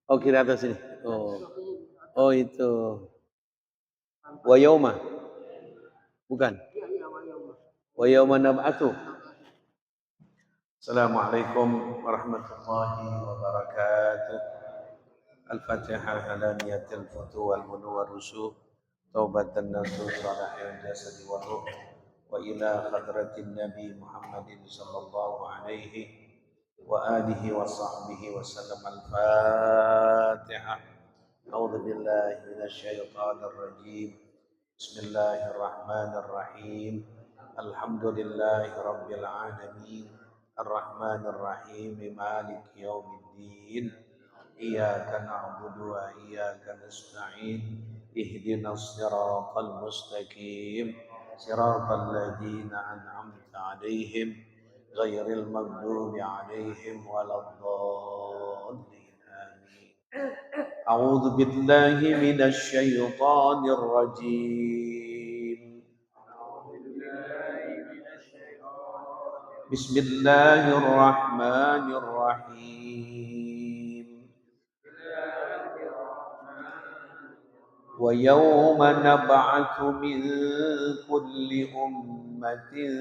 Oh, kiri atas ini. Oh. Oh, itu. Wa yauma. Bukan. Wa yauma nab'atsu. Assalamualaikum warahmatullahi wabarakatuh. Al-Fatihah ala niyatil futu wal munu wal rusuh. Taubatan nasuh salahil jasadi wa ruh. Wa ila hadratin Nabi Muhammadin sallallahu alaihi wa alihi wa sahbihi wa sallam. Al-Fatihah. A'udzu billahi minasy syaithanir rajim. Bismillahirrahmanirrahim. Alhamdulillahi rabbil alamin. Ar-Rahmanir Rahim. Maliki yaumiddin. Iyyaka na'budu wa iyyaka nasta'in. Ihdinas siratal mustaqim. Siratal ladzina an'amta 'alaihim ghairil maghdubi 'alaihim waladdallin. Amin. A'udzu billahi minasy syaithanir rajim. Bismillahirrahmanirrahim. Wa yawma nab'atsu min kulli ummatin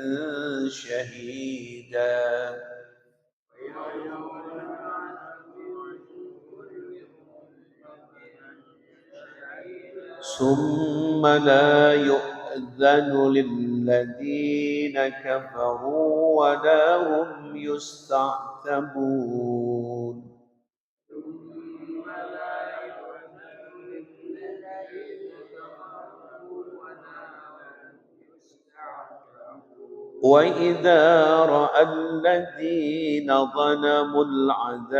syahida. Summa la yu'dzanu lilladhina kafaru wa la hum yusta'tabun. وَإِذَا رَأَى الَّذِينَ ظَلَمُوا الْعَذَابَ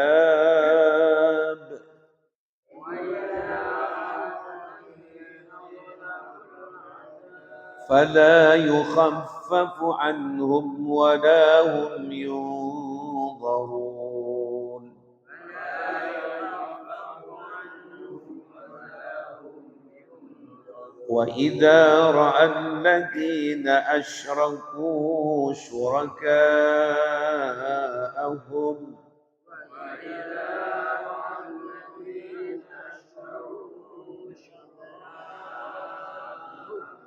فَلَا يُخَفَّفُ عَنْهُمْ وَلَا هُمْ يُنظَرُونَ. وَإِذَا رَأَى الَّذِينَ أَشْرَكُوا شُرَكَاءَهُمْ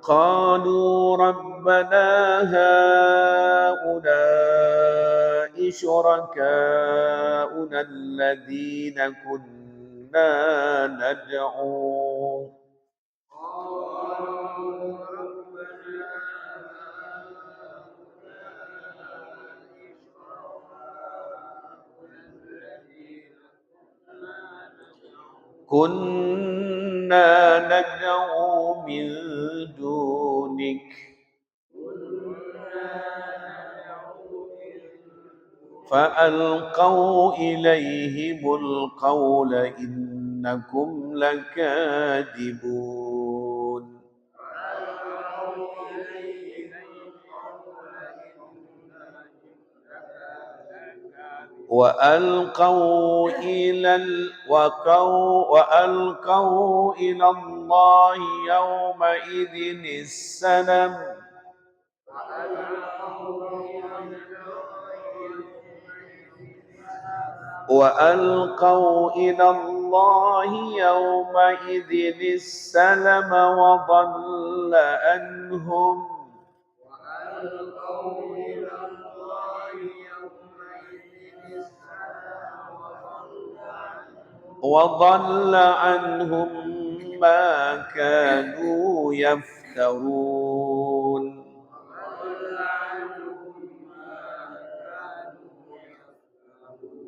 قالوا ربنا هؤلاء شركاؤنا الذين كنا ندعو من دونك فألقوا إليهم القول إنكم لكاذبون. وألقوا إلى الله يومئذ السلم وألقوا إلى الله يومئذ السلم وضل عنهم ما كانوا يفترون.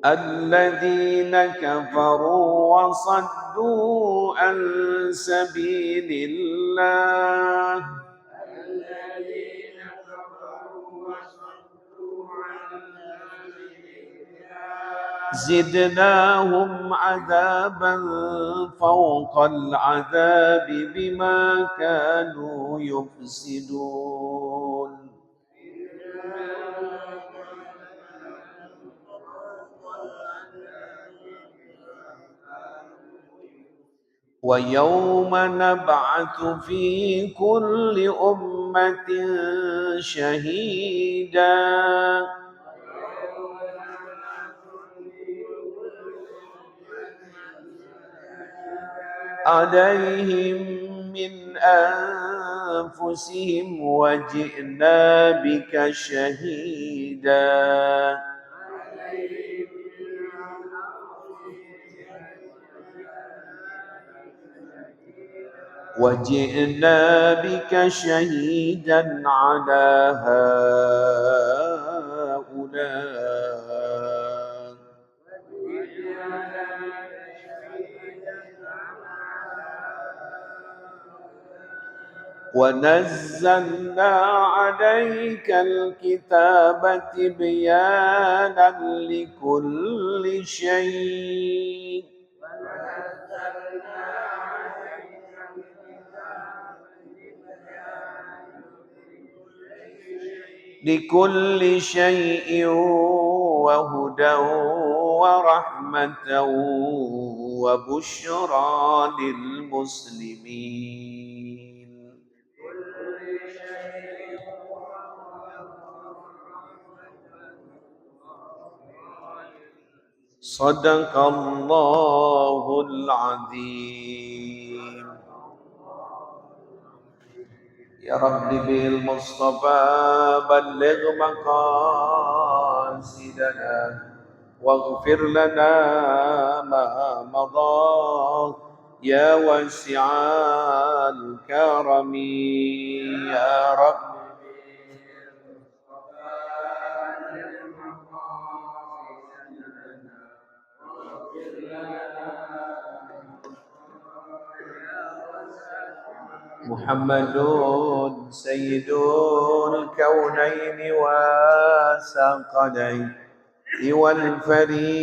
الذين كفروا وصدوا عن سبيل الله زدناهم عذابا فوق العذاب بما كانوا يفسدون. ويوم نبعث في كل أمة شهيدا عليهم من أنفسهم وجئنا بك شهيدا وجئنا بك شهيدا على هؤلاء ونزلنا عليك الكتاب تبيانا لكل شيء وهدى ورحمة وبشرى للمسلمين صدق الله العظيم يا رب بالمصطفى بلغ مقاصدنا واغفر لنا ما مضى يا واسع الكرم يا رب محمد سيد الكونين والثقلين والفريقين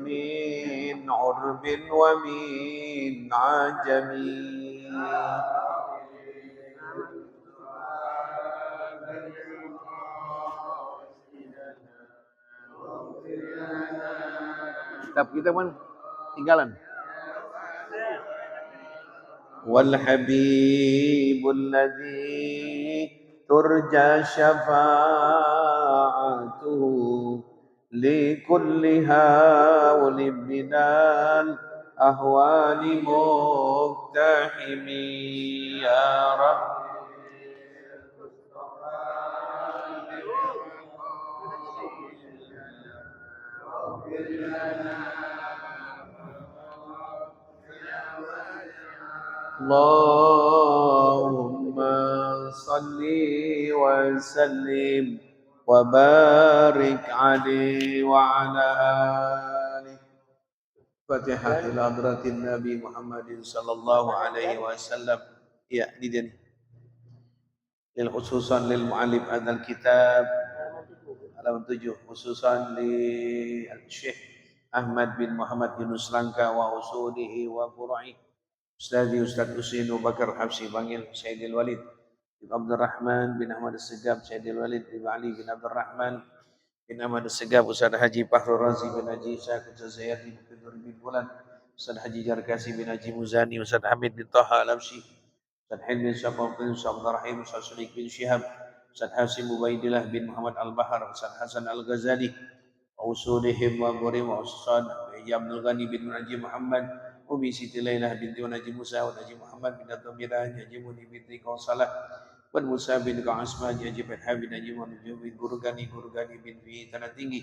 من عرب ومن عجم kitab kita man tinggalan والحبيب الذي ترجى شفاعته لكل هول من الأهوال مقتحم يا رب اللهم صل وسلم وبارك عليه وعلى آله فاتحة إلى حضرة النبي محمد صلى الله عليه وسلم يا دين خصوصا للمعلم هذا الكتاب halaman 7 khususan li Syekh Ahmad bin Muhammad Yunus Langka wa usulihi wa furu'i Ustazi Ustaz Husain Bakar Habsyi Bangil Sayyidil Walid bin Abdul Rahman bin Ahmad Segab Sayyidil Walid bin Ali bin Abdul Rahman bin Ahmad Segab Ustaz Haji Fahrul Razi bin Haji Syakir Zayyadi bin Bulan Ustaz Haji Jarkasi bin Haji Muzani Ustaz Hamid bin Taha Al-Habsyi Ustaz Hilmi Syafaqin Ustaz Abdul Rahim Ustaz Sulik bin Syihab Ustaz Hasim Ubaidillah bin Muhammad Al-Bahar Ustaz Hasan Al-Ghazali wa usulihim wa gurim wa Ustaz Abdul Ghani bin Najib Muhammad Ubi Siti Lailah binti Najib Musa wa Najib Muhammad bin At-Tamirah Najib Muni binti Qawsalah wa Musa bin Qa'asma Najib Fatha bin Najib Najib bin Gurgani binti Tanah Tinggi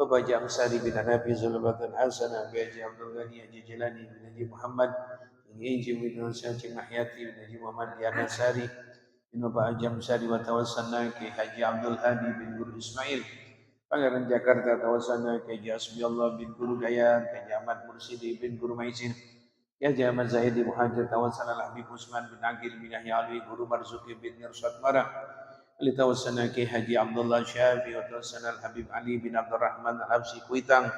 Bapak Haji Amsari bin Hanafi Zulbatan Hasanah Bapak Haji Abdul Ghani Haji Jelani bin Najib Muhammad bin Haji bin Hasan Mahyati bin Najib Muhammad Diana Sari bin Bapak Haji Amsari wa tawassalna ke Haji Abdul Hadi bin Guru Ismail Pangeran Jakarta tawassalna ke Haji Asmi Allah bin Guru Dayan ke Haji Ahmad Mursidi bin Guru Maisin Ya Haji Ahmad Zahidi Muhajir tawassalna Habib Usman bin Aqil bin Yahya Alwi Guru Marzuki bin Nirsyad Marah Ali tawassalna ke Haji Abdullah Syafi wa tawassalna Habib Ali bin Abdul Rahman Al-Habsyi Kuitang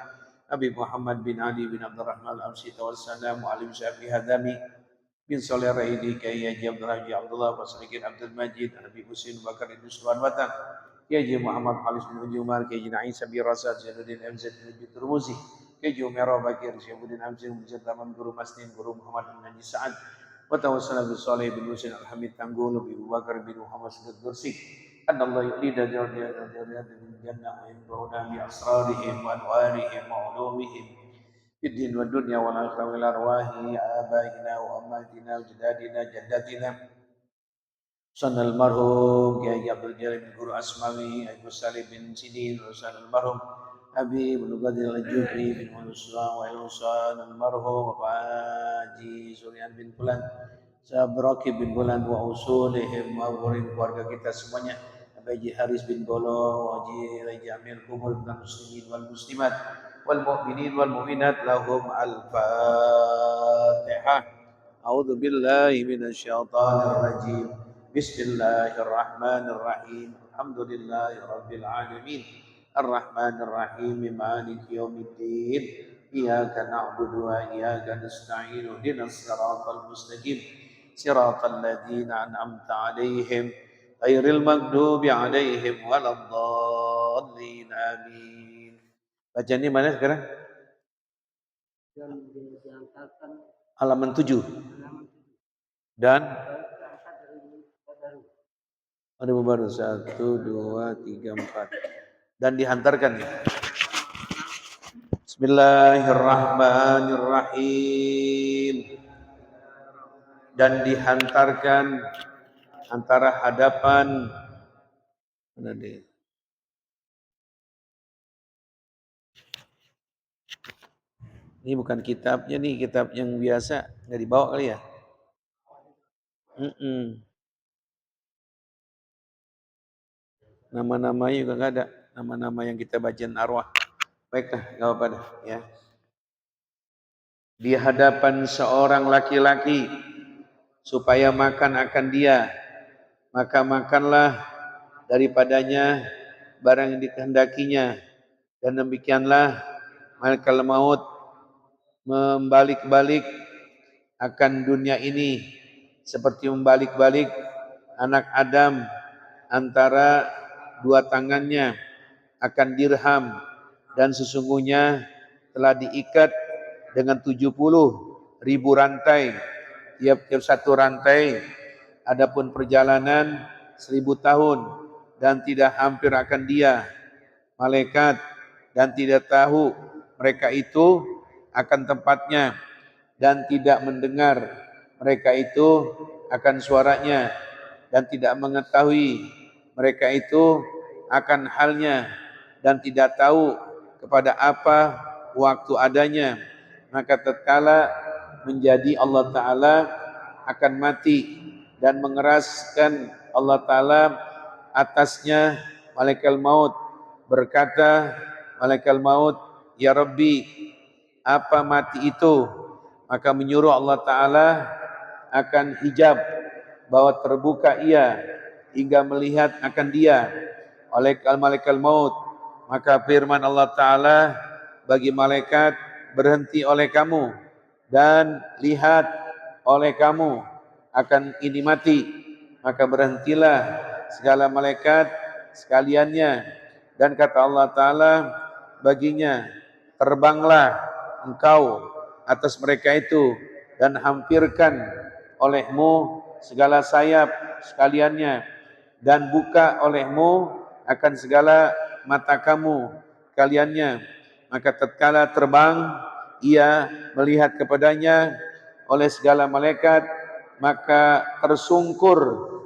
Habib Muhammad bin Ali bin Abdul Rahman Al-Habsyi tawassalna Mu'alim Syafi Hadami bin Saleh Raidi Kiai Haji Abdullah Basrikin Abdul Majid Habib Husin Bakar Induswan Watan Kiai Haji Muhammad Khalis bin Haji Umar Kiai Haji Na'is Sabir Rasad Zainuddin MZ bin Turmuzi Kiai Haji Umar Bakir Syafuddin Amzin Mujad Taman Guru Masnin Guru Muhammad bin Haji Sa'ad wa tawassala bi Saleh bin Husin Al-Hamid Tanggul bi Abu Bakar bin Muhammad Sudut Dursi Allah yulida jariyat min jannah wa yanfa'una bi asrarihim wa anwarihim wa ulumihim في الدين والدنيا والآخرة والأرواح آبائنا وأمهاتنا وجدادنا جداتنا صلى المرحوم كي عبد الجليل بن قرء أسماوي أبو سالم بن سيدين وصلى المرحوم أبي بن قدر الجوكري بن ونسوان وإلوسان المرحوم Haji Suryan bin Fulan Sabraki bin Fulan wa usulihim wa keluarga kita semuanya Haji Haris bin Bolo Haji Haji Amir Kubul bin muslimin wal muslimat wal mu'minin wal mu'minat lahum al-fatihah A'udzu billahi minasy syaithanir rajim Bismillahirrahmanirrahim Alhamdulillahi rabbil alamin Ar-Rahmanir Rahim Maliki yaumiddin Iyyaka na'budu wa iyyaka nasta'in Ihdinas siratal mustaqim Siratal ladzina an'amta 'alaihim ghairil maghdubi 'alaihim waladdallin amin. Bacanya mana sekarang? Halaman 7. Dan ada baru 1, 2, 3, 4. Dan dihantarkan. Bismillahirrahmanirrahim. Dan dihantarkan antara hadapan mana dia? Ini bukan kitabnya nih, kitab yang biasa nggak dibawa kali ya? Nama-namanya juga nggak ada, nama-nama yang kita bacain arwah. Baiklah, nggak apa-apa dah, ya. Di hadapan seorang laki-laki supaya makan akan dia, maka makanlah daripadanya barang yang dikehendakinya, dan demikianlah malaikat maut membalik-balik akan dunia ini seperti membalik-balik anak Adam antara dua tangannya akan dirham, dan sesungguhnya telah diikat dengan 70.000 rantai, tiap-tiap satu rantai adapun perjalanan 1000 tahun, dan tidak hampir akan dia malaikat, dan tidak tahu mereka itu akan tempatnya, dan tidak mendengar mereka itu akan suaranya, dan tidak mengetahui mereka itu akan halnya, dan tidak tahu kepada apa waktu adanya. Maka tatkala menjadi Allah Ta'ala akan mati, dan mengeraskan Allah Ta'ala atasnya malaikat maut, berkata malaikat maut, ya Rabbi, apa mati itu? Maka menyuruh Allah Ta'ala akan hijab bahwa terbuka ia hingga melihat akan dia oleh malaikat maut. Maka firman Allah Ta'ala bagi malaikat, berhenti oleh kamu dan lihat oleh kamu akan ini mati. Maka berhentilah segala malaikat sekaliannya, dan kata Allah Ta'ala baginya, terbanglah engkau atas mereka itu, dan hampirkan olehmu segala sayap sekaliannya, dan buka olehmu akan segala mata kamu kaliannya. Maka tatkala terbang ia melihat kepadanya oleh segala malaikat, maka tersungkur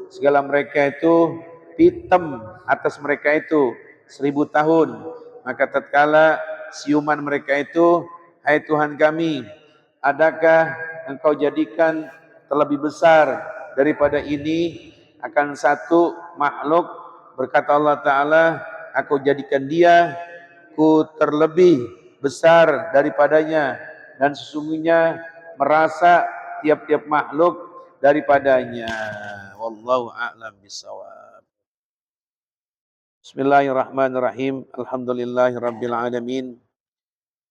segala mereka itu, hitam atas mereka itu 1000 tahun. Maka tatkala siuman mereka itu, hai Tuhan kami, adakah engkau jadikan terlebih besar daripada ini akan satu makhluk? Berkata Allah Ta'ala, aku jadikan dia ku terlebih besar daripadanya, dan sesungguhnya merasa tiap-tiap makhluk daripadanya. Wallahu a'lam bishawab. Bismillahirrahmanirrahim. Alhamdulillahirabbil alamin.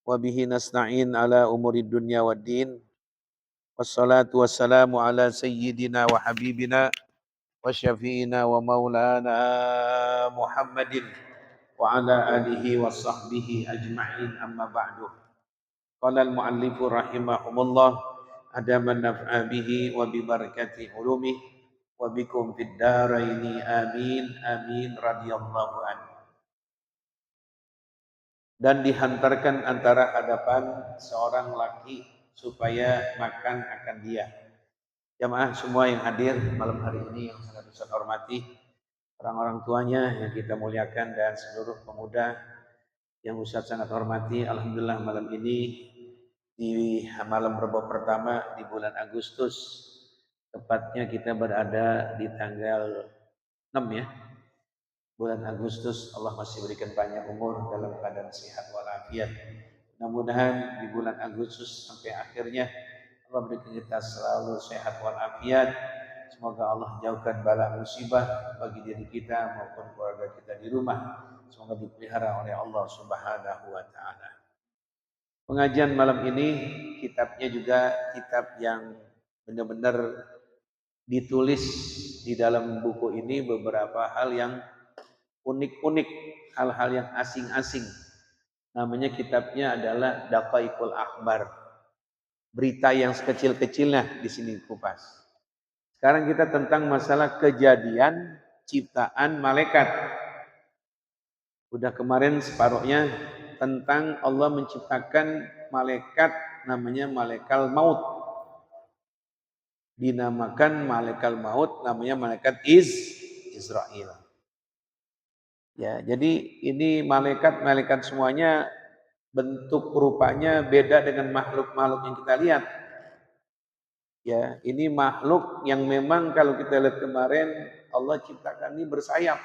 Wa bihi nasta'in ala umurid dunya waddin. Wassalatu wassalamu ala sayyidina wa habibina wa syafi'ina wa maulana Muhammadin wa ala alihi wa sahbihi ajma'in, amma ba'du. Qala al-muallifu rahimahumullah, adaman naf'a bihi wa bi barakati ulumih wa bikum fid daraini amin amin radhiyallahu anhu. dan dihantarkan antara hadapan seorang laki supaya makan akan dia. Jamaah semua yang hadir malam hari ini yang sangat Ustaz hormati, orang-orang tuanya yang kita muliakan dan seluruh pemuda yang Ustaz sangat hormati. Alhamdulillah malam ini di malam Rebo pertama di bulan Agustus, tepatnya kita berada di tanggal 6 ya, bulan Agustus. Allah masih berikan panjang umur dalam keadaan sehat walafiat. Mudah-mudahan di bulan Agustus sampai akhirnya Allah berikan kita selalu sehat walafiat. Semoga Allah jauhkan bala musibah bagi diri kita maupun keluarga kita di rumah. Semoga dipelihara oleh Allah Subhanahu wa taala. Pengajian malam ini kitabnya juga kitab yang benar-benar ditulis di dalam buku ini beberapa hal yang unik-unik, hal-hal yang asing-asing. Namanya kitabnya adalah Daqaiqul Akhbar. Berita yang sekecil-kecilnya di sini kupas. Sekarang kita tentang masalah kejadian ciptaan malaikat. Udah kemarin separuhnya tentang Allah menciptakan malaikat namanya malaikat maut. Dinamakan malaikat maut namanya malaikat Israel. Ya, jadi ini malaikat semuanya bentuk rupanya beda dengan makhluk-makhluk yang kita lihat. Ya, ini makhluk yang memang kalau kita lihat kemarin Allah ciptakan ini bersayap.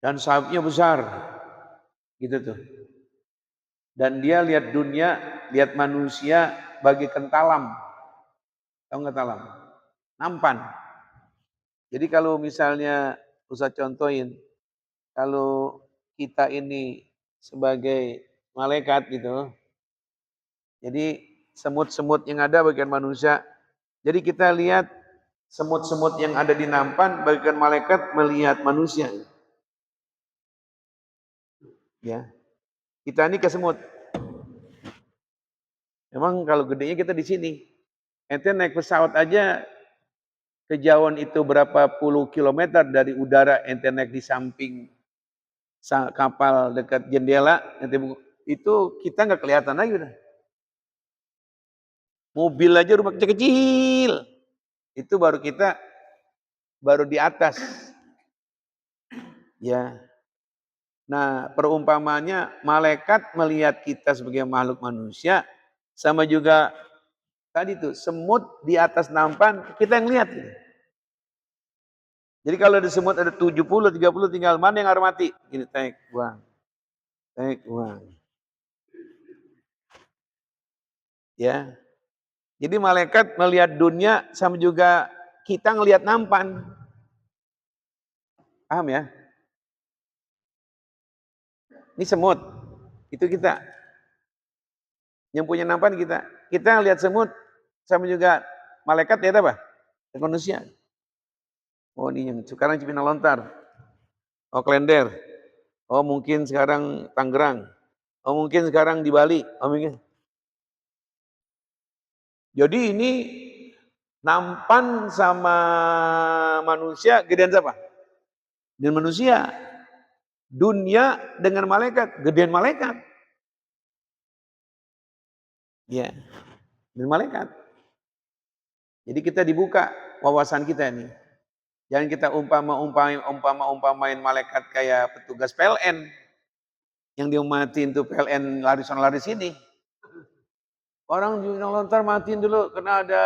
Dan sayapnya besar. Gitu tuh. Dan dia lihat dunia, lihat manusia bagikan talam. Tahu nggak talam? Nampan. Jadi kalau misalnya Ustaz contohin, kalau kita ini sebagai malaikat gitu, jadi semut-semut yang ada bagian manusia, jadi kita lihat semut-semut yang ada di nampan bagian malaikat melihat manusia. Ya, kita ini ke semut. Memang kalau gedenya kita di sini. Ente naik pesawat aja kejauhan itu berapa puluh kilometer dari udara, ente naik di samping kapal dekat jendela, itu kita nggak kelihatan lagi udah. Mobil aja rumah kecil-kecil, itu baru di atas. Ya. Nah, perumpamannya malaikat melihat kita sebagai makhluk manusia, sama juga tadi tuh semut di atas nampan kita yang lihat. Jadi kalau di semut ada 70, 30 tinggal mana yang harus mati? Ini tek buang. Tek buang. Ya. Jadi malaikat melihat dunia sama juga kita ngelihat nampan. Paham ya? Ini semut. Itu kita. Yang punya nampan kita. Kita ngelihat semut sama juga malaikat lihat apa? Manusia. Oh ini yang sekarang Cipinang Lontar. Oh Klender. Oh mungkin sekarang Tangerang. Oh mungkin sekarang di Bali. Oh mungkin. Jadi ini nampan sama manusia gedean siapa? Dengan manusia. Dunia dengan malaikat, gedean malaikat. Ya, dengan malaikat. Jadi kita dibuka wawasan kita nih. Jangan kita umpamain malaikat kayak petugas PLN yang dia matiin tuh PLN laris sini. Orang di lontar matiin dulu karena ada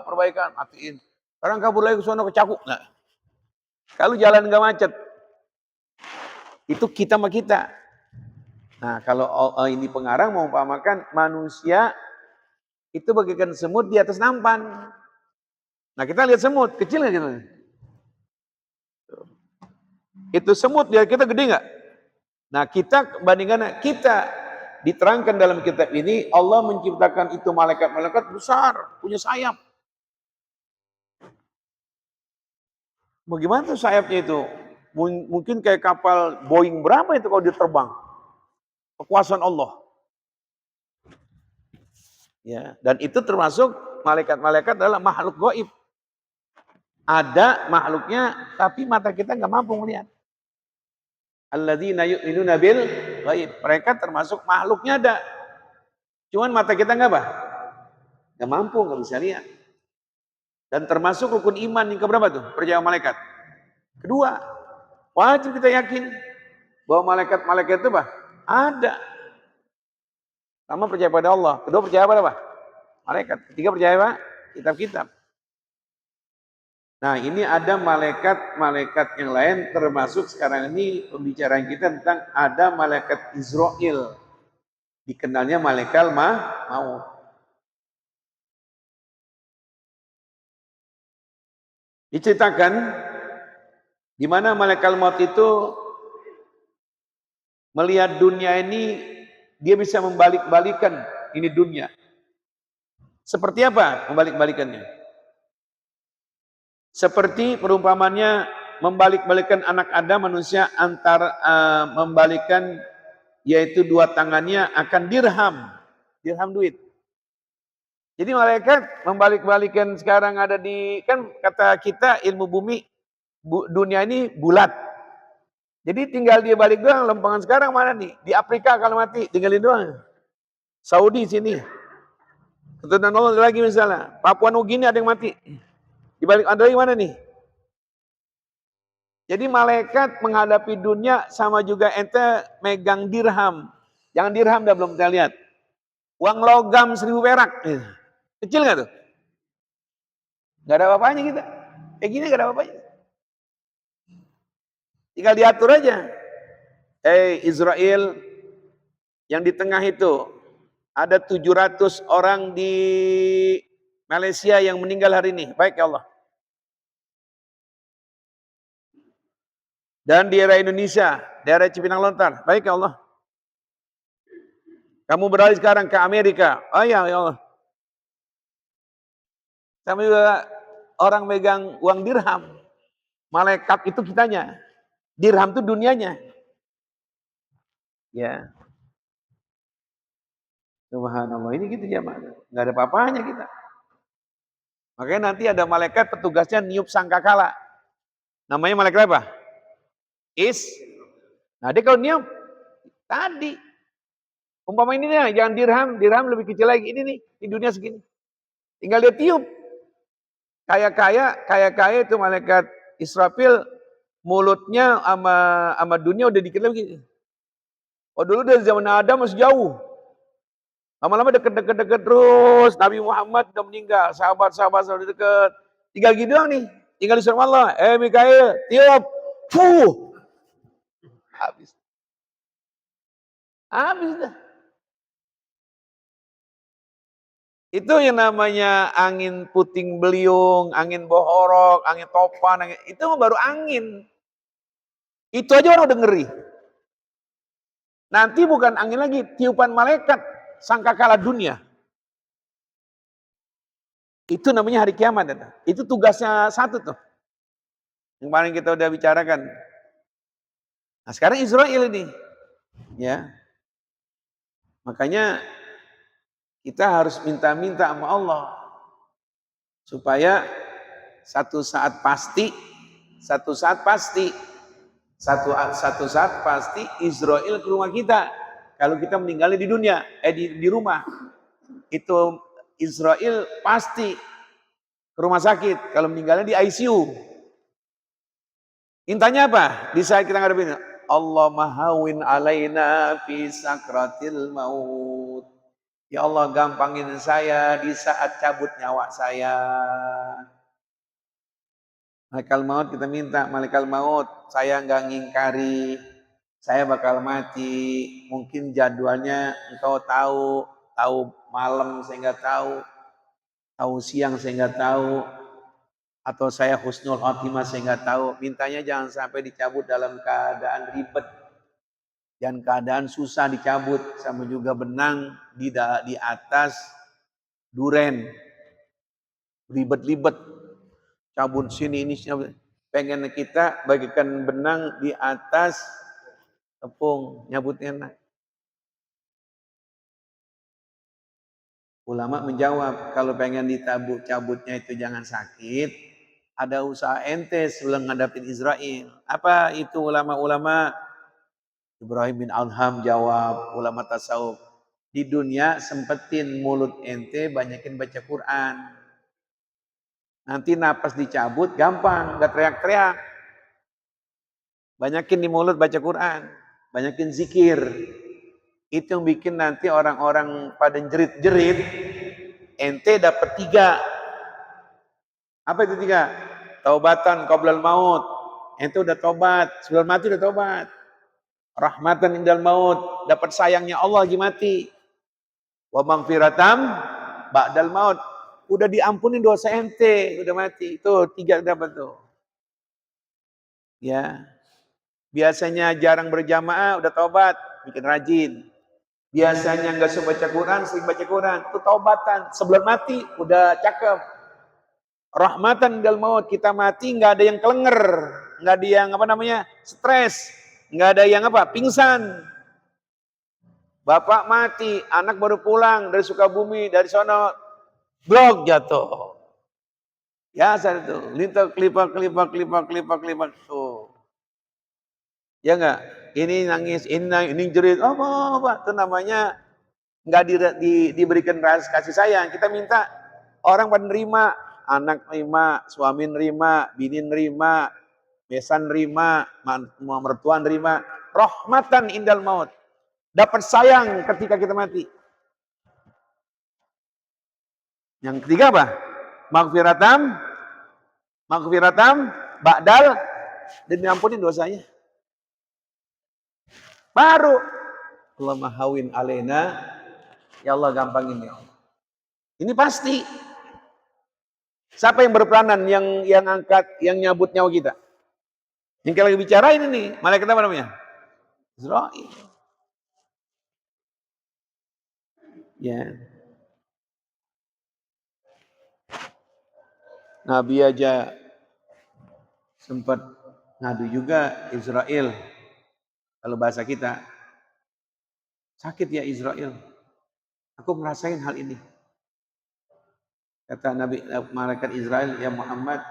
perbaikan, matiin. Orang kabur lagi ke sana ke Cakuk. Nah, kalau jalan nggak macet, itu kita sama kita. Nah, kalau ini pengarang mau umpamakan manusia itu bagaikan semut di atas nampan. Nah, kita lihat semut, kecil nggak gitu? Itu semut, dia kita gede nggak? Nah, kita bandingkan, kita diterangkan dalam kitab ini, Allah menciptakan itu malaikat-malaikat besar, punya sayap. Bagaimana tuh sayapnya itu? Mungkin kayak kapal Boeing berapa itu kalau dia terbang? Kekuasaan Allah. Ya, dan itu termasuk malaikat-malaikat adalah makhluk gaib. Ada makhluknya, tapi mata kita nggak mampu melihat. Alladzina yu'minuna bil ghaib. Mereka termasuk makhluknya ada. Cuman mata kita nggak apa? Nggak mampu, nggak bisa lihat. Dan termasuk rukun iman yang keberapa tuh? Percaya malaikat. Kedua, wajib kita yakin bahwa malaikat-malaikat itu apa? Ada. Pertama percaya pada Allah. Kedua percaya pada apa? Malaikat. Ketiga percaya apa? Kitab-kitab. Nah ini ada malaikat-malaikat yang lain, termasuk sekarang ini pembicaraan kita tentang ada malaikat Israel. Dikenalnya malaikat maut. Diceritakan di mana malaikat maut itu melihat dunia ini, dia bisa membalik-balikan ini dunia. Seperti apa membalik-balikannya? Seperti perumpamannya membalik-balikan anak Adam manusia antara membalikan, yaitu dua tangannya akan dirham duit. Jadi malaikat membalik-balikan sekarang ada di, kan kata kita ilmu bumi, dunia ini bulat. Jadi tinggal dia balik doang, lempangan sekarang mana nih? Di Afrika kalau mati, tinggalin doang. Saudi sini. Keturunan Allah lagi misalnya, Papua Nugini ada yang mati. Di balik ada lagi mana nih? Jadi malaikat menghadapi dunia sama juga ente megang dirham. Jangan dirham dah, belum kita lihat. Uang logam 1000 perak. Kecil nggak tuh? Nggak ada apa-apanya kita. Kayak gini nggak ada apa-apanya. Tinggal diatur aja. Israel yang di tengah itu ada 700 orang di Malaysia yang meninggal hari ini. Baik ya Allah. Dan di daerah Indonesia, daerah Cipinang Lontar. Baik ya Allah. Kamu beralih sekarang ke Amerika. Oh ya Allah. Sama juga orang megang uang dirham. Malaikat itu kitanya. Dirham itu dunianya. Ya. Subhanallah. Ini gitu ya, nggak ada apa-apanya kita. Makanya nanti ada malaikat petugasnya niup sangkakala. Namanya malaikat apa? Nah dia kalau niup, tadi. Umpama ini nih, jangan dirham lebih kecil lagi. Ini nih, di dunia segini. Tinggal dia tiup. Kaya itu malaikat Israfil, mulutnya sama dunia udah dikit lagi. Oh dulu dari zaman Adam masih jauh. Lama-lama deket terus. Nabi Muhammad udah meninggal. Sahabat-sahabat udah deket. Tinggal gitu doang nih. Tinggal disuruh Allah. Mikail, tiup. Fuh. Habis dah. Itu yang namanya angin puting beliung, angin bohorok, angin topan, itu baru angin. Itu aja orang udah ngeri. Nanti bukan angin lagi, tiupan malaikat, sangkakala dunia. Itu namanya hari kiamat. Itu tugasnya satu tuh. Yang paling kita udah bicarakan. Nah sekarang Israel ini. Ya. Makanya kita harus minta-minta sama Allah. Supaya satu saat pasti Israel ke rumah kita. Kalau kita meninggalnya di dunia, di rumah. Itu Israel pasti ke rumah sakit. Kalau meninggalnya di ICU. Mintanya apa? Di saat kita ngadepin, Allah mahawin alaina fi sakratil maut. Ya Allah gampangin saya di saat cabut nyawa saya. Malaikat maut kita minta, malaikat maut saya nggak ngingkari, saya bakal mati. Mungkin jadwalnya engkau tahu malam saya nggak tahu siang saya nggak tahu, atau saya husnul khotimah saya nggak tahu. Mintanya jangan sampai dicabut dalam keadaan ribet, dan keadaan susah dicabut, sama juga benang di atas duren, ribet-ribet, cabut sini ini sini. Pengen kita bagikan benang di atas tepung, nyabutnya enak. Ulama menjawab, kalau pengen cabutnya itu jangan sakit, ada usaha ente sebelum ngadapin Israel. Apa itu ulama-ulama? Ibrahim bin Adham jawab, ulama tasawuf. Di dunia sempetin mulut ente banyakin baca Quran. Nanti napas dicabut gampang, gak teriak-teriak. Banyakin di mulut baca Quran, banyakin zikir. Itu yang bikin nanti orang-orang pada jerit-jerit, ente dapat 3. Apa itu 3? Taubatan qoblal maut. Ente udah tobat, sebelum mati udah tobat. Rahmatan indal maut, dapat sayangnya Allah lagi mati. Wa maghfiratam ba'dal maut. Udah diampuni dosa ente, udah mati. Itu 3 dapat tuh. Ya. Biasanya jarang berjamaah, udah tobat, bikin rajin. Biasanya nggak suka baca Quran, sering baca Quran. Itu taubatan. Sebelum mati, udah cakep. Rahmatan dal maut, kita mati nggak ada yang kelenger, nggak ada yang stres, nggak ada yang pingsan. Bapak mati, anak baru pulang dari Sukabumi, dari sono, blok jatuh. Ya saat itu, lintas kelipak tuh. Ya enggak? Ini nangis, ini jerit, apa? Itu namanya nggak diberikan kasih sayang. Kita minta orang pada nerima, anak nerima, suami nerima, bini nerima, besan nerima, mertua nerima, rahmatan indal maut. Dapat sayang ketika kita mati. Yang ketiga apa? Maghfiratam, ba'dal, dan diampuni dosanya. Baru Allah mahawin alaina, ya Allah gampangin ya Allah. Ini pasti. Siapa yang berperanan, yang angkat, yang nyabut nyawa kita? Yang kita lagi bicarain ini, malaikat apa namanya? Israil. Ya. Nabi aja sempat ngadu juga Israel. Kalau bahasa kita, sakit ya Israel. Aku merasain hal ini. Kata Nabi malaikat Israel, ya Muhammad,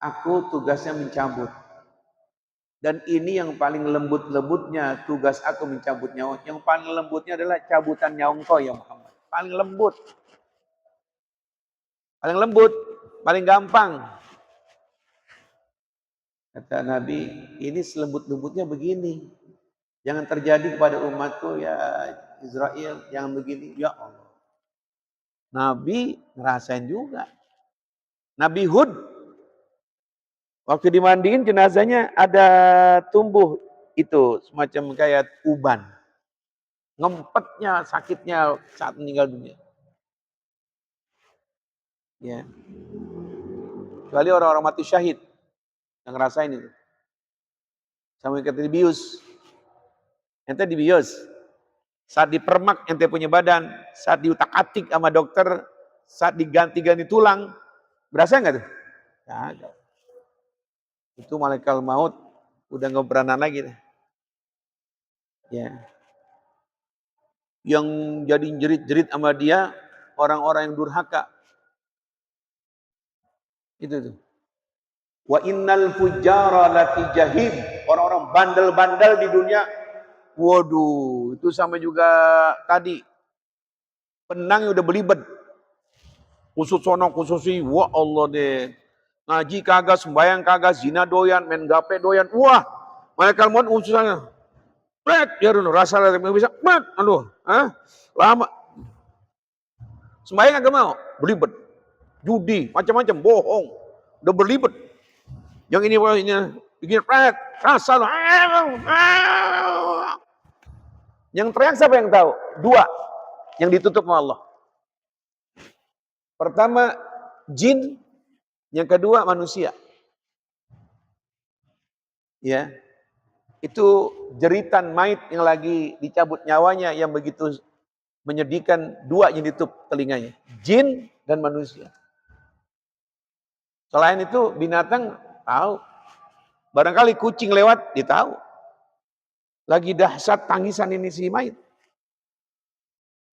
aku tugasnya mencabut. Dan ini yang paling lembut-lembutnya tugas aku mencabut nyawa. Yang paling lembutnya adalah cabutan nyawa engkau ya Muhammad. Paling lembut. Paling lembut, paling gampang. Kata Nabi, ini selembut-lembutnya begini. Jangan terjadi kepada umatku ya Israel yang begini. Ya Allah. Nabi ngerasain juga. Nabi Hud, waktu dimandiin jenazahnya ada tumbuh itu semacam kayak uban. Ngempetnya, sakitnya saat meninggal dunia. Ya. Kecuali orang-orang mati syahid yang ngerasain itu. Sama yang kata dibius. Ente dibius. Saat dipermak ente punya badan, saat diutak-atik sama dokter, saat diganti-ganti tulang, berasa nggak tuh? Kagak. Itu malaikat maut udah nggak beranan lagi deh. Ya. Yang jadi jerit-jerit sama dia orang-orang yang durhaka. Itu tuh. Wa innal fujjara lati jahim. Orang-orang bandel-bandel di dunia. Waduh, itu sama juga tadi. Penang udah belibet. Khusus sono khususi, wah Allah deh. Ngaji kagak, sembayang kagak, zina doyan, main gape doyan. Wah, malaikat maut ususannya. Pret, ya dulu rasa bisa. Pret, aduh, lama. Sembayang agak mau, belibet. Judi, macam-macam, bohong. Udah berlibet. Yang ini bikin pret, rasa loh. Yang teriak siapa yang tahu? 2 yang ditutup sama Allah. Pertama jin, yang kedua manusia. Ya. Itu jeritan mayit yang lagi dicabut nyawanya yang begitu menyedihkan, 2 yang ditutup telinganya. Jin dan manusia. Selain itu binatang tahu. Barangkali kucing lewat, dia tahu. Lagi dahsyat tangisan ini si mayit.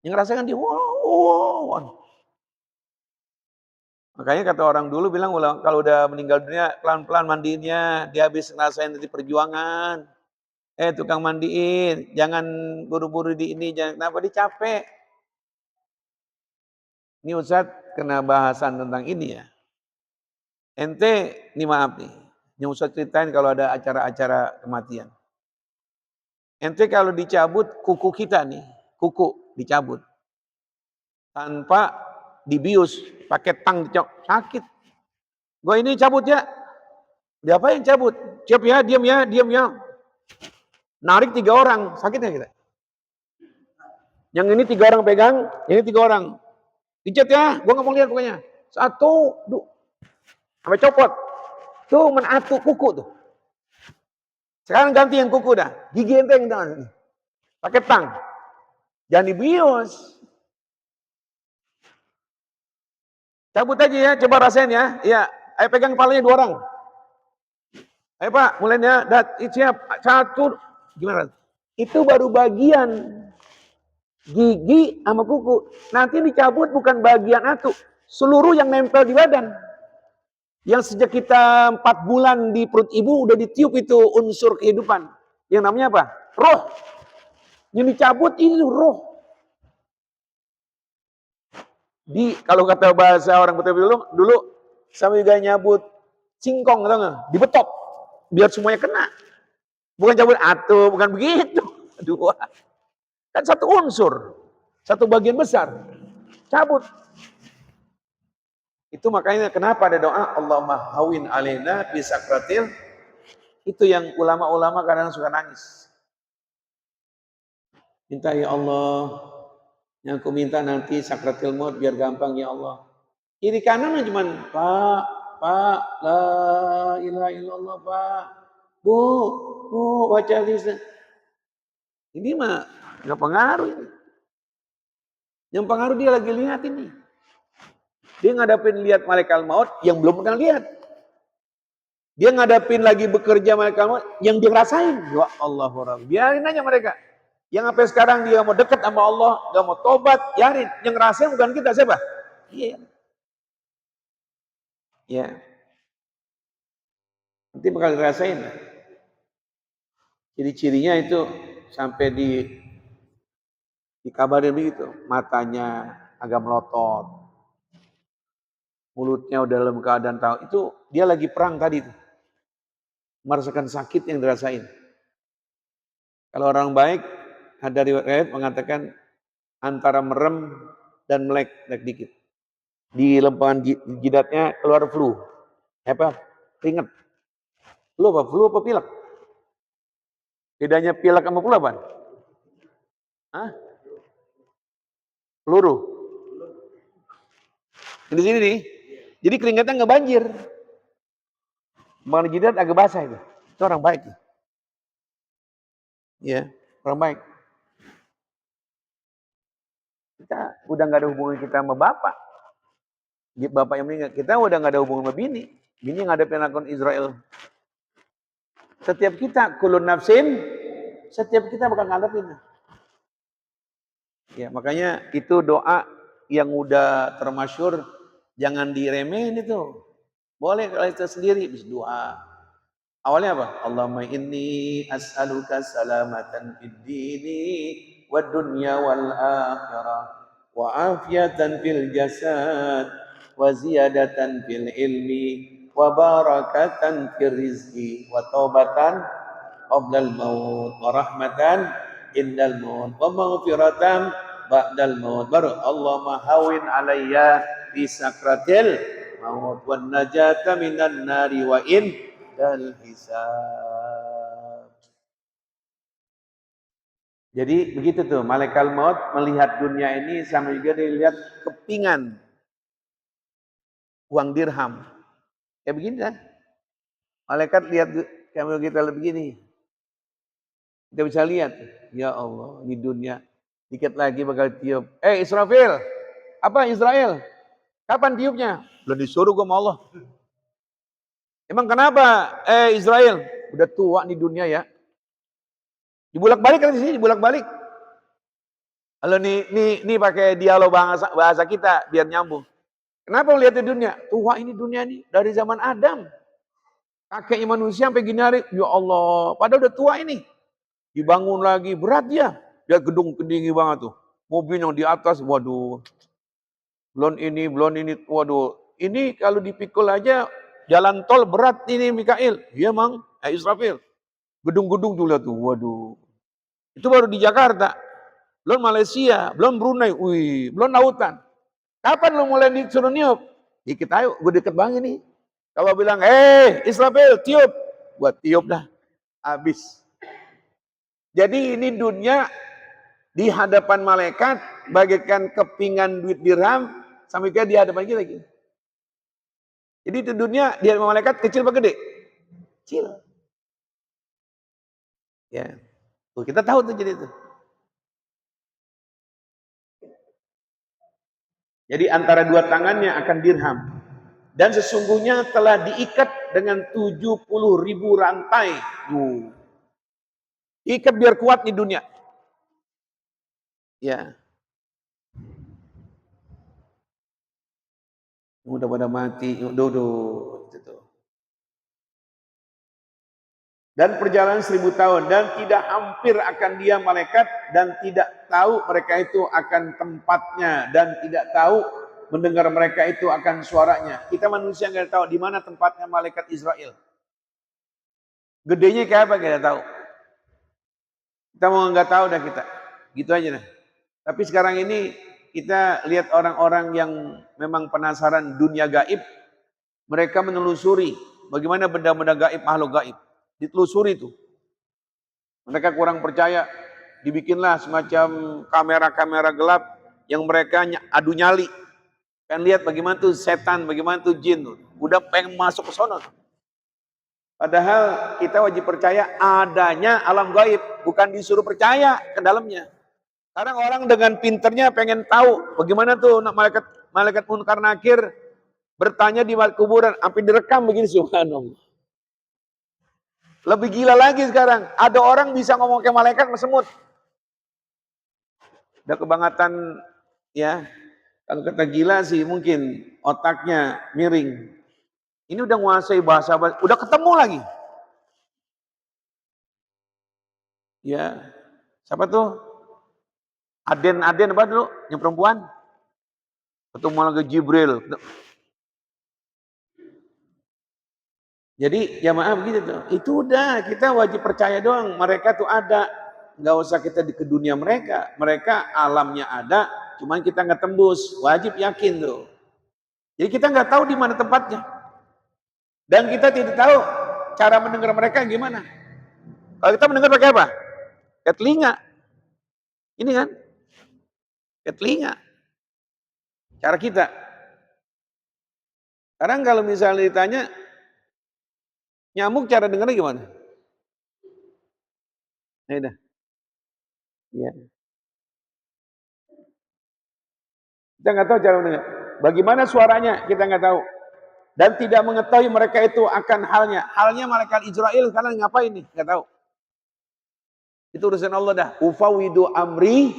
Yang ngerasakan dia, wow. Makanya kata orang dulu bilang, kalau udah meninggal dunia, pelan-pelan mandiinnya, dia habis ngerasain nanti perjuangan. Tukang mandiin, jangan buru-buru di ini, jangan kenapa dicapek. Ini Ustadz kena bahasan tentang ini ya. Ente, ini maaf nih, yang Ustadz ceritain kalau ada acara-acara kematian. Ente kalau dicabut kuku kita nih, kuku dicabut. Tanpa dibius, pakai tang sakit. Gua ini cabut ya. Diapain cabut? Siap ya, diam ya, diam ya. Narik 3 orang, sakit nggak kita? Yang ini 3 orang pegang, ini 3 orang. Pijat ya, gua nggak mau lihat pokoknya. 1, 2, sampai copot. Tuh menatu kuku tuh. Sekarang ganti yang kuku dah. Gigi ente yang tangan. Pakai tang. Jangan dibius. Cabut aja ya, coba rasain ya. Iya, ayo pegang kepalanya 2 orang. Ayo Pak, mulai ya. Siap. 1, gimana? Itu baru bagian gigi sama kuku. Nanti dicabut bukan bagian atu, seluruh yang nempel di badan. Yang sejak kita 4 bulan di perut ibu udah ditiup itu unsur kehidupan. Yang namanya apa? Roh. Yang dicabut ini roh. Kalau kata bahasa orang Betawi dulu sama juga nyabut singkong, tau nggak? Dibetok biar semuanya kena. Bukan cabut atu, bukan begitu. 2. Kan satu unsur, satu bagian besar. Cabut. Itu makanya kenapa ada doa Allahumma hawin alaina bi sakratil. Itu yang ulama-ulama kadang suka nangis. Minta ya Allah, yang aku minta nanti sakratil maut biar gampang ya Allah. Kiri kanan cuman Pak, la ilaha illallah Pak. Bu, baca lisan. Ini mah nggak pengaruh ini. Yang pengaruh dia lagi lihat ini. Dia ngadapin lihat malaikat maut yang belum pernah lihat. Dia ngadapin lagi bekerja malaikat maut yang dia rasain. Ya Allah, biarin aja mereka. Yang sampai sekarang dia mau dekat sama Allah, gak mau tobat, biarin. Yang ngerasain bukan kita, siapa? Iya. Ya. Nanti bakal dirasain. Ciri-cirinya itu sampai dikabarin begitu. Matanya agak melotot. Mulutnya udah dalam keadaan tahu. Itu dia lagi perang tadi tuh. Merasakan sakit yang dirasain. Kalau orang baik, ada riwayat mengatakan antara merem dan melek dikit. Di lempengan jidatnya keluar flu. Apa? Keringet. Flu apa? Flu apa pilek? Bedanya pilek sama flu apa? Hah? Peluru. Di sini nih. Jadi keringetnya nggak banjir. Lempengan jidat agak basah itu. Itu orang baik. Ya, orang baik. Kita udah nggak ada hubungan kita sama bapak. Bapak yang meninggal, kita udah nggak ada hubungan sama bini. Bini yang ngadepin akun Israel. Setiap kita kulun nafsin, setiap kita bakal ngadepin. Ya, makanya itu doa yang udah termasyur, jangan diremehin itu. Boleh kalau itu sendiri bisa doa. Awalnya apa? Allahumma inni as'aluka salamatan fid dini wad dunya wal akhirah wa afiyatan fil jasad wa ziyadatan fil ilmi wa barakatan fil rizqi wa taubatan qabla al maut wa rahmatan indal maut wa maghfiratan ba'dal maut. Baru Allahumma hawin alayya bi sakratil maut wan najata minan nari wa in dal hisab. Jadi begitu tuh, malaikat maut melihat dunia ini sama juga dia lihat kepingan uang dirham. Kayak begini kan? Malaikat lihat kamera kita begini. Kita bisa lihat, ya Allah, di dunia dikit lagi bakal tiup. Israfil, apa Israel? Kapan tiupnya? Belum disuruh gua sama Allah. Emang kenapa? Israel, udah tua di dunia ya. Dibulak-balik kan di sini, dibulak-balik. Kalau nih pakai dialog bahasa kita biar nyambung. Kenapa melihat di dunia? Tua ini dunia ini dari zaman Adam. Kakeknya manusia sampai gini hari, ya Allah, padahal udah tua ini. Dibangun lagi, berat dia. Dia gedung tinggi banget tuh. Mobil yang di atas, waduh. Belum ini, waduh. Ini kalau dipikul aja, jalan tol berat ini Mikail. Iya mang, Israfil. Gedung-gedung tuh lihat tuh, waduh. Itu baru di Jakarta. Belum Malaysia, belum Brunei, wih, belum lautan. Kapan lu mulai disuruh niup? Dikit ayo, gue deket banget nih. Kalau bilang, Israfil, tiup. Buat tiup dah, habis. Jadi ini dunia di hadapan malaikat, bagaikan kepingan duit dirham, sampai kayak di hadapan kita lagi. Jadi itu dunia di hadapan malaikat kecil apa gede? Kecil. Ya, tuh kita tahu tuh jadi itu. Jadi antara dua tangannya akan dirham. Dan sesungguhnya telah diikat dengan 70.000 rantai. Ikat biar kuat di dunia. Ya. Udah pada mati, dodo. Dan perjalanan 1000 tahun. Dan tidak hampir akan dia malaikat. Dan tidak tahu mereka itu akan tempatnya. Dan tidak tahu mendengar mereka itu akan suaranya. Kita manusia nggak tahu di mana tempatnya malaikat Israel. Gedenya kayak apa kita tahu. Kita mau nggak tahu dah kita. Gitu aja dah. Tapi sekarang ini kita lihat orang-orang yang memang penasaran dunia gaib. Mereka menelusuri bagaimana benda-benda gaib, makhluk gaib. Ditelusuri itu. Mereka kurang percaya. Dibikinlah semacam kamera-kamera gelap yang mereka adu nyali. Kan lihat bagaimana tuh setan, bagaimana tuh jin. Udah pengen masuk ke sono. Padahal kita wajib percaya adanya alam gaib. Bukan disuruh percaya ke dalamnya. Sekarang orang dengan pinternya pengen tahu bagaimana tuh malaikat Munkar Nakir bertanya di kuburan, sampai direkam begini, subhanallah. Lebih gila lagi sekarang, ada orang bisa ngomong ke malaikat sama semut. Udah kebangetan ya. Kalau kata gila sih mungkin otaknya miring. Ini udah nguasai bahasa, udah ketemu lagi. Ya, siapa tuh? Aden apa dulu? Yang perempuan? Ketemu lagi Jibril. Jadi ya maaf gitu tuh. Itu udah kita wajib percaya doang. Mereka tuh ada. Nggak usah kita ke dunia mereka. Mereka alamnya ada. Cuman kita nggak tembus. Wajib yakin tuh. Jadi kita nggak tahu di mana tempatnya. Dan kita tidak tahu cara mendengar mereka gimana. Kalau kita mendengar pakai apa? Ke telinga. Ini kan. Ke telinga. Cara kita. Sekarang kalau misalnya ditanya, nyamuk cara dengarnya gimana? Nah, dah. Iya. Kita nggak tahu cara mendengar. Bagaimana suaranya kita nggak tahu. Dan tidak mengetahui mereka itu akan halnya. Halnya malaikat Israel karena ngapain nih? Nggak tahu. Itu urusan Allah dah. Ufawidu amri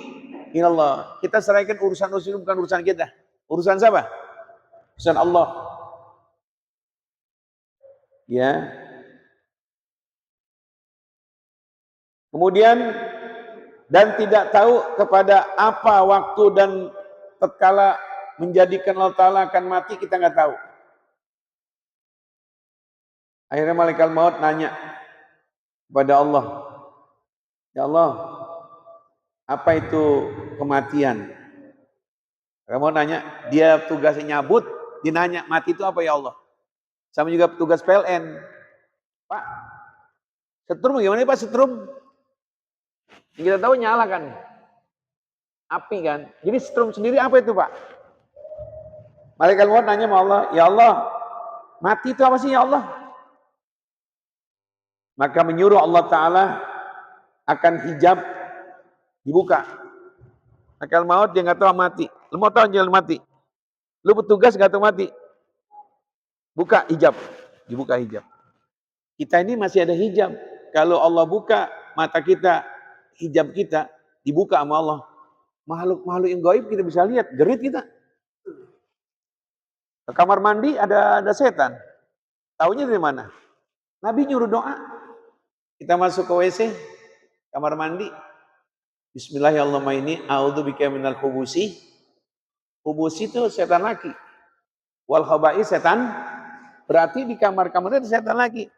ilallah. Kita serahkan urusan itu bukan urusan kita. Urusan siapa? Urusan Allah. Ya. Kemudian dan tidak tahu kepada apa waktu dan tatkala menjadikan Allah Ta'ala akan mati, kita nggak tahu. Akhirnya malaikat maut nanya kepada Allah, ya Allah, apa itu kematian? Kamu nanya, dia tugasnya nyabut, dia nanya, mati itu apa ya Allah? Sama juga petugas PLN. Pak, setrum gimana Pak setrum? Kita tahu nyala kan, api kan. Jadi setrum sendiri apa itu Pak? Malaikat maut nanya sama Allah, ya Allah, mati itu apa sih ya Allah? Maka menyuruh Allah Ta'ala akan hijab dibuka. Malaikat maut dia nggak tahu mati. Lu mau tahu jangan mati? Lu petugas nggak tahu mati? Buka hijab, dibuka hijab. Kita ini masih ada hijab. Kalau Allah buka mata kita, hijab kita dibuka sama Allah. Makhluk-makhluk yang gaib kita bisa lihat, gerit kita. Ke kamar mandi ada setan. Taunya dari mana? Nabi nyuruh doa. Kita masuk ke WC, Kamar mandi, Bismillahirrahmanirrahim, a'udzubika minal khubusi. Khubusi itu setan laki. Wal khaba'i setan, berarti di kamar-kamar itu setan laki.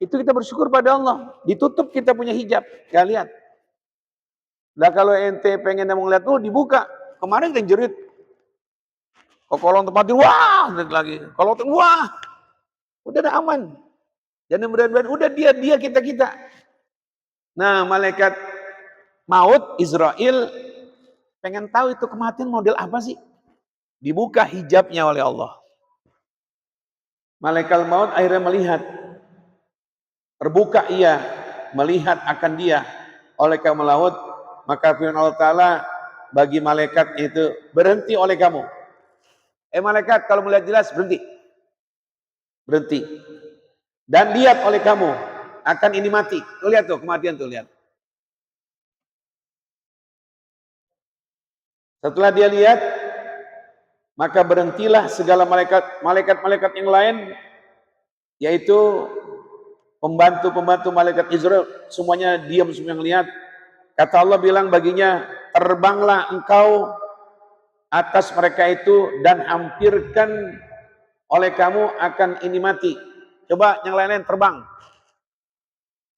Itu kita bersyukur pada Allah. Ditutup kita punya hijab. Gak lihat. Nah kalau ente pengen mau ngeliat tuh dibuka. Kemarin kita jerit. Kok kolong tempat tidur, wah, lagi. Kalau wah, udah ada aman. Jangan berani-berani, udah dia kita. Nah malaikat maut Israel pengen tahu itu kematian model apa sih? Dibuka hijabnya oleh Allah. Malaikat maut akhirnya melihat. Terbuka ia melihat akan dia oleh kamu laut. Maka firman Allah Ta'ala bagi malaikat itu, berhenti oleh kamu. Malaikat kalau melihat jelas berhenti. Berhenti. Dan lihat oleh kamu akan ini mati. Tuh lihat tuh kematian tuh lihat. Setelah dia lihat, maka berhentilah segala malaikat yang lain, yaitu pembantu malaikat Israel, semuanya diam semua yang lihat. Kata Allah bilang baginya, terbanglah engkau atas mereka itu dan hampirkan oleh kamu akan ini mati. Coba yang lain-lain terbang.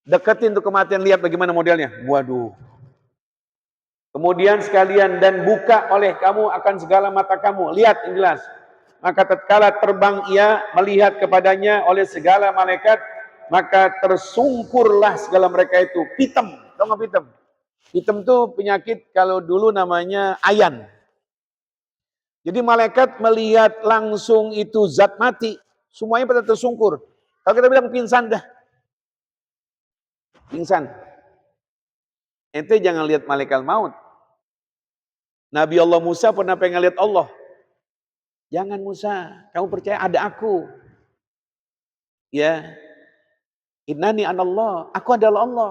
Deketin tuh kematian, lihat bagaimana modelnya. Waduh. Kemudian sekalian dan buka oleh kamu akan segala mata kamu. Lihat yang jelas. Maka tatkala terbang ia melihat kepadanya oleh segala malaikat, maka tersungkurlah segala mereka itu. Pitem. Tahu nggak pitem? Pitem itu penyakit kalau dulu namanya ayan. Jadi malaikat melihat langsung itu zat mati, semuanya pada tersungkur. Kalau kita bilang pingsan dah. Pingsan. Ente jangan lihat malaikat maut. Nabi Allah Musa pernah pengen lihat Allah. Jangan Musa, kamu percaya ada aku. Ya. Innani anallah, aku adalah Allah.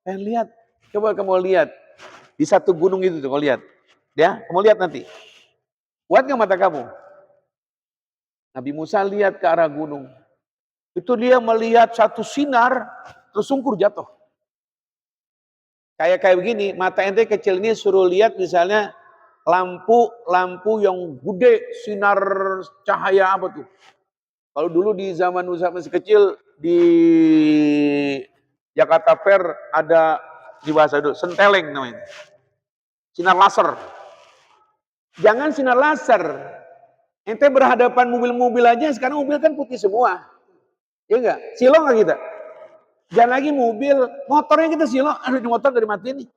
Pengen lihat. Coba kamu lihat. Di satu gunung itu tuh, kamu lihat. Ya, kamu lihat nanti. Kuat nggak mata kamu? Nabi Musa lihat ke arah gunung. Itu dia melihat satu sinar, tersungkur jatuh. Kayak begini, mata ente kecil ini suruh lihat misalnya lampu yang gede, sinar cahaya apa tuh. Kalau dulu di zaman Musa masih kecil, di Jakarta Fair ada di bahasa itu, senteleng namanya. Sinar laser. Jangan sinar laser. Ente berhadapan mobil-mobil aja, sekarang mobil kan putih semua. Ya enggak? Silong nggak kita? Jangan lagi mobil, motornya kita silong, aduh di motor dari mati nih.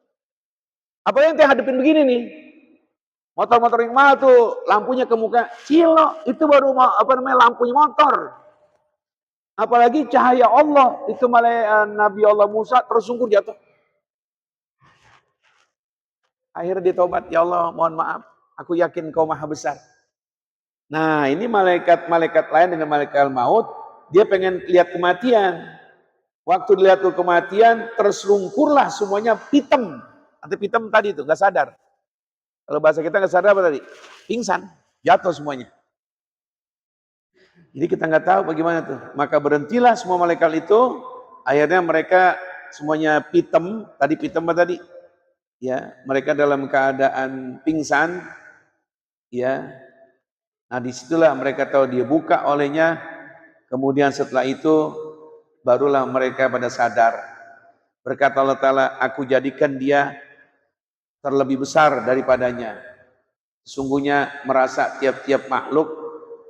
Apa yang ente hadapin begini nih? Motor-motor yang mahal tuh, lampunya ke muka, silong, itu baru lampunya motor. Apalagi cahaya Allah, itu malah Nabi Allah Musa tersungkur jatuh. Akhirnya dia tobat, ya Allah mohon maaf, aku yakin kau maha besar. Nah ini malaikat lain dengan malaikat maut, dia pengen lihat kematian. Waktu dilihat tuh kematian, terselungkurlah semuanya pitem. Nanti pitem tadi itu, gak sadar. Kalau bahasa kita gak sadar apa tadi? Pingsan, jatuh semuanya. Jadi kita nggak tahu bagaimana tuh. Maka berhentilah semua malaikat itu. Akhirnya mereka semuanya pitem. Tadi pitem apa tadi? Ya, mereka dalam keadaan pingsan. Ya, nah disitulah mereka tahu dia buka olehnya. Kemudian setelah itu barulah mereka pada sadar. Berkata Allah Ta'ala, aku jadikan dia terlebih besar daripadanya. Sungguhnya merasa tiap-tiap makhluk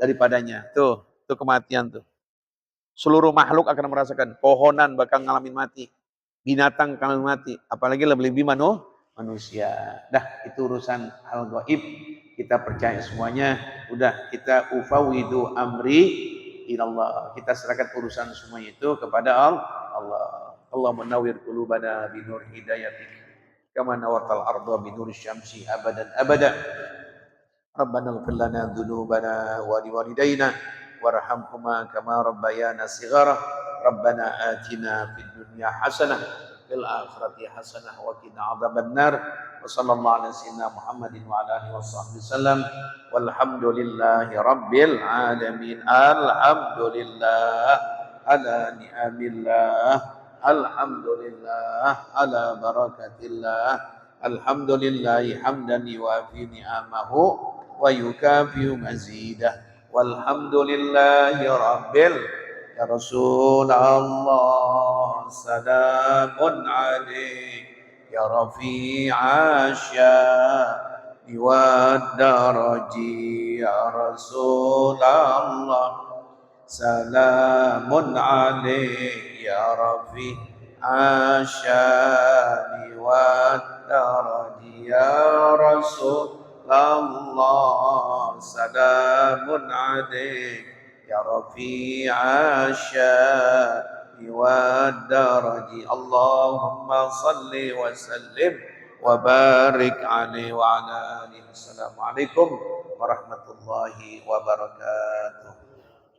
daripadanya. Tuh kematian tuh. Seluruh makhluk akan merasakan. Pohonan bakal ngalamin mati. Binatang ngalamin mati. Apalagi lebih manusia. Dah itu urusan hal gaib. Kita percaya semuanya. Udah kita ufawidu amri ilallah. Kita serahkan urusan semuanya itu kepada Allah. Allah menawir qulubana binur hidayatik. Kama nawartal arda binur syamsi abadan abada. Rabbana ighfir lana dzunubana wa liwalidayna warhamhuma kama rabbayana shighara. Rabbana atina fid dunya hasanah fil akhirati hasanah wa qina adzabannar. Wa sallallahu ala sayyidina Muhammadin wa ala alihi washabbihi wasallam. Walhamdulillahi rabbil alamin. Alhamdulillah ala ni'amillah. Alhamdulillah ala barakatillah. Alhamdulillah hamdan yuafi ni'amahu wa yukafi mazidah. Walhamdulillahi rabbil ya Rasulullah salamun alaik ya rafi'a sya'ni wa daraji ya Rasulullah salamun alaik ya rafi'a sya'ni wa daraji ya Rasulullah salamun alaik ya rafi'a sya'ni wa daraji Allahumma salli wa sallim wa barik alaihi wa ala alihi. Assalamualaikum warahmatullahi wabarakatuh.